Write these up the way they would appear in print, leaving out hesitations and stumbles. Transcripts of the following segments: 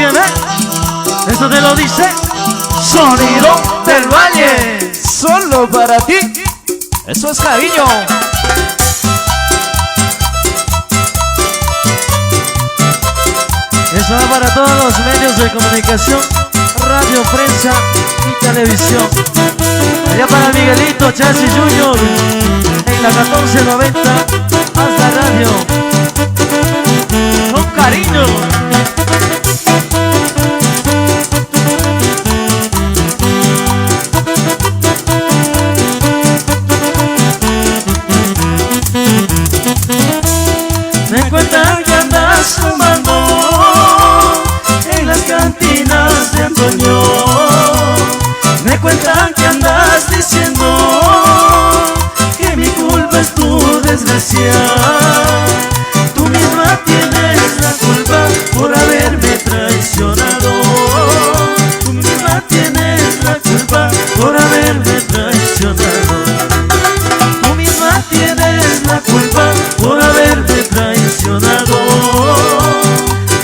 Sígueme. Esto te lo dice Sonido del Valle. Solo para ti. Eso es cariño. Eso va para todos los medios de comunicación, radio, prensa y televisión. Allá para Miguelito Chassi Junior en la 1490 hasta radio. Con cariño. Me cuentan que andas fumando en las cantinas de Antonio. Me cuentan que andas diciendo que mi culpa es tu desgracia. Tú misma tienes la culpa por haberme traicionado. Tú misma tienes la culpa por haberme traicionado. Tú misma tienes la culpa por haberme traicionado.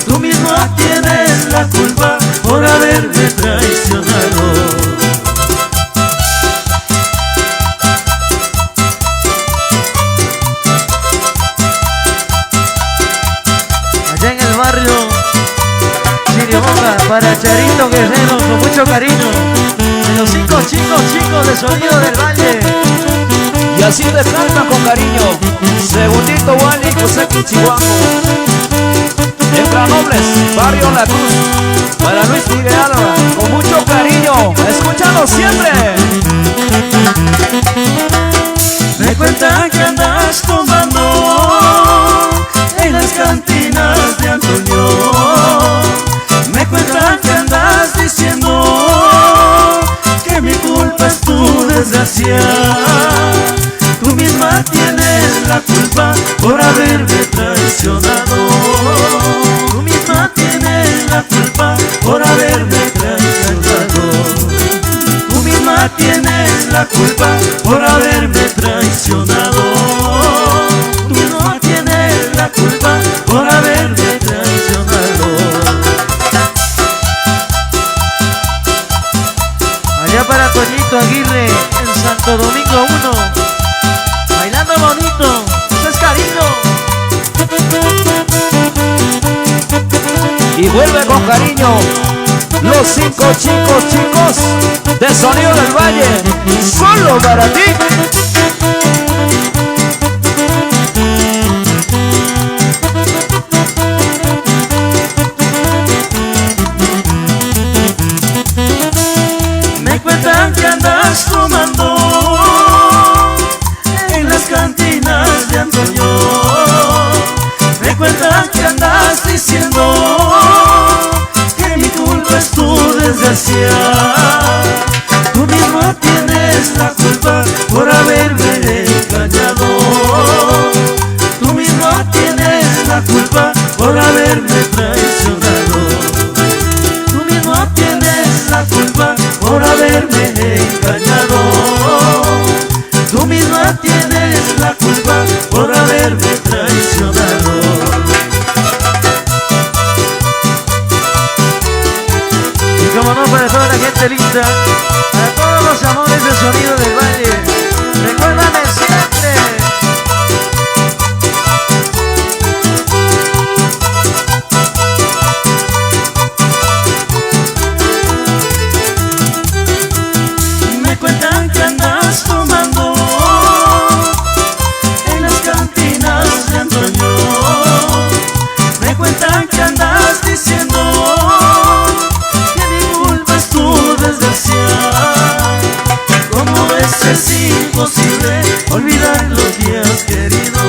Tú misma tienes la culpa por haberme traicionado. Allá en el barrio Chiriboga, para Charito Guerrero, con mucho cariño, de los 5 chicos de Sonido del Valle. Y así te cantan con cariño. Segundito Wally, José Chihuahua. En Granobles, barrio La Cruz, para Luis Miguel Álava, con mucho cariño. Escúchalo siempre. Me cuentan que andas tomando en las cantinas de Antonio. Me cuentan que andas diciendo que mi culpa es tu desgracia. Tú misma tienes la culpa por haberme traicionado. Tú misma tienes la culpa por haberme traicionado. Tú misma tienes la culpa por haberme traicionado. Tú misma tienes la culpa por haberme traicionado. Allá para Toñito Aguirre en Santo Domingo 1. Bailando bonito, eso es cariño. Y vuelve con cariño los 5 chicos de Sonido del Valle. Solo para ti. Me cuentan que andas tomando en las cantinas de Antonio. Me cuentan que andas diciendo que mi culpa es tu desgracia. Tú misma tienes la culpa por haberme engañado. Tú misma tienes la culpa por haberme traicionado. Tú misma tienes la culpa por haberme engañado. Tú misma tienes la culpa por haberme traicionado. Y como no, para toda la gente linda, para todos los amores del Sonido del Valle, recuérdame siempre. Me cuentan que andas tomando en las cantinas de Antonio. Me cuentan que andas diciendo que mi culpa es tu desgracia. ¿Cómo es imposible olvidar lo que has querido?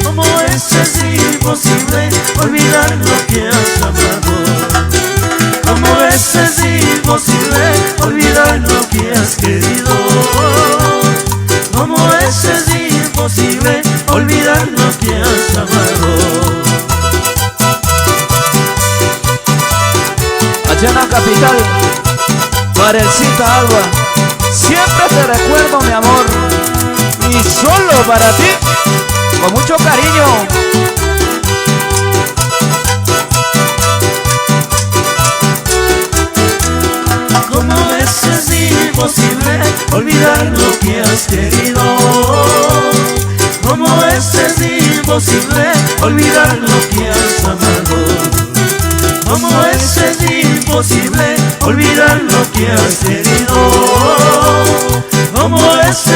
¿Cómo es imposible olvidar lo que has amado? ¿Cómo es imposible olvidar lo que has querido? ¿Cómo es imposible olvidar lo que has amado? Allá en la capital, Marencita Alba, siempre te recuerdo, mi amor, y solo para ti, con mucho cariño. imposible olvidar lo que has querido. Como es imposible olvidar lo que has amado. Como es imposible olvidar lo que has querido. Como es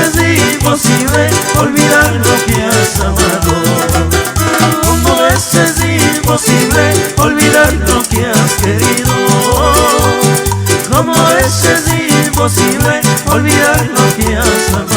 imposible olvidar lo que has amado. Como es imposible olvidar lo que has querido. Como es imposible olvidar lo que has amado.